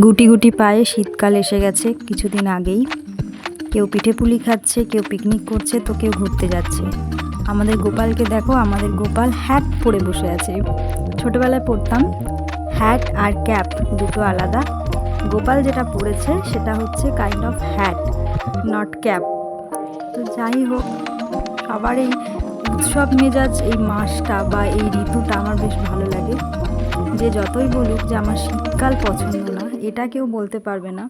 গুটি গুটি পায়ে শীতকাল এসে গেছে কিছুদিন আগেই। কেউ পিঠে পুলি খাচ্ছে, কেউ পিকনিক করছে, তো কেউ ঘুরতে যাচ্ছে। আমাদের গোপালকে দেখো, আমাদের গোপাল হ্যাট পরে বসে আছে। ছোটোবেলায় পরতাম হ্যাট আর ক্যাপ, দুটো আলাদা। গোপাল যেটা পরেছে সেটা হচ্ছে kind of hat, not cap. তো যাই হোক, সবার এই উৎসব মেজাজ এই মাসটা বা এই ঋতুটা আমার বেশ ভালো লাগে। যে যতই বলুক যে আমার শীতকাল পছন্দ না, এটা কেউ বলতে পারবে না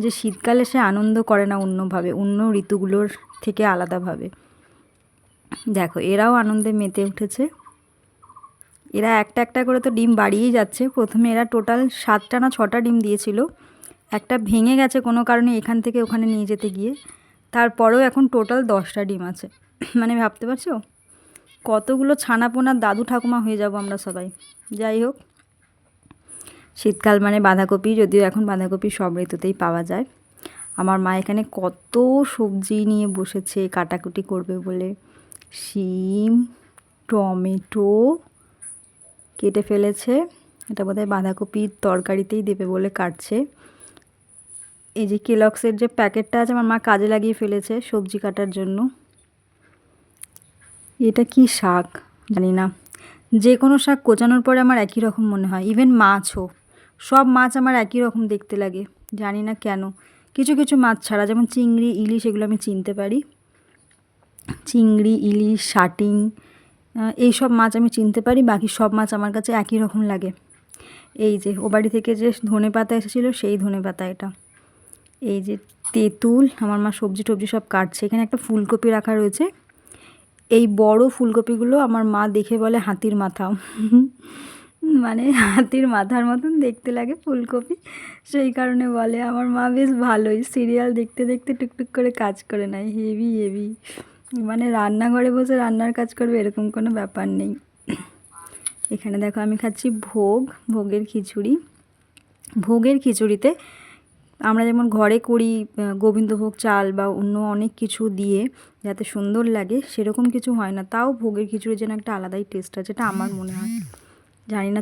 যে শীতকালে সে আনন্দ করে না অন্যভাবে, অন্য ঋতুগুলোর থেকে আলাদাভাবে। দেখো, এরাও আনন্দে মেতে উঠেছে। এরা একটা একটা করে তো ডিম বাড়িয়েই যাচ্ছে। প্রথমে এরা টোটাল 7টা না 6টা ডিম দিয়েছিল, একটা ভেঙে গেছে কোনো কারণে এখান থেকে ওখানে নিয়ে যেতে গিয়ে। তারপরেও এখন টোটাল 10টা ডিম আছে। মানে ভাবতে পারছো কতগুলো ছানাপোনার দাদু ঠাকুমা হয়ে যাব আমরা সবাই। যাই হোক, শীতকাল মানে বাঁধাকপি, যদিও এখন বাঁধাকপি সব ঋতুতেই পাওয়া যায়। আমার মা এখানে কত সবজি নিয়ে বসেছে কাটাকুটি করবে বলে। শিম, টমেটো কেটে ফেলেছে, এটা বোধহয় বাঁধাকপির তরকারিতেই দেবে বলে কাটছে। এই যে কেলক্সের যে প্যাকেটটা আছে, আমার মা কাজে লাগিয়ে ফেলেছে সবজি কাটার জন্য। এটা কি শাক জানি না, যে কোনো শাক কোচানোর পরে আমার একই রকম মনে হয়। ইভেন মাছও, সব মাছ আমার একই রকম দেখতে লাগে, জানি না কেন। কিছু কিছু মাছ ছাড়া, যেমন চিংড়ি, ইলিশ, এগুলো আমি চিনতে পারি। চিংড়ি, ইলিশ, শাটিং, এইসব মাছ আমি চিনতে পারি, বাকি সব মাছ আমার কাছে একই রকম লাগে। এই যে ও বাড়ি থেকে যে ধনেপাতা এসেছিলো, সেই ধনেপাতা এটা। এই যে তেঁতুল, আমার মা সবজি টবজি সব কাটছে। এখানে একটা ফুলকপি রাখা রয়েছে। এই বড় ফুলকপিগুলো আমার মা দেখে বলে হাতির মাথা। মানে হাতির মাথার মতন দেখতে লাগে ফুলকপি, সেই কারণে বলে। আমার মা বেশ ভালোই সিরিয়াল দেখতে দেখতে টুকটুক করে কাজ করে নেয়, হেভি হেভি। মানে রান্নাঘরে বসে রান্নার কাজ করবে এরকম কোনো ব্যাপার নেই। এখানে দেখো আমি খাচ্ছি ভোগের খিচুড়ি। ভোগের খিচুড়িতে আমরা যেমন ঘরে করি গোবিন্দভোগ চাল বা অন্য অনেক কিছু দিয়ে যাতে সুন্দর লাগে, সেরকম কিছু হয় না। তাও ভোগের খিচুড়ির যেন একটা আলাদাই টেস্ট আছে, যেটা আমার মনে হয়। জানি না।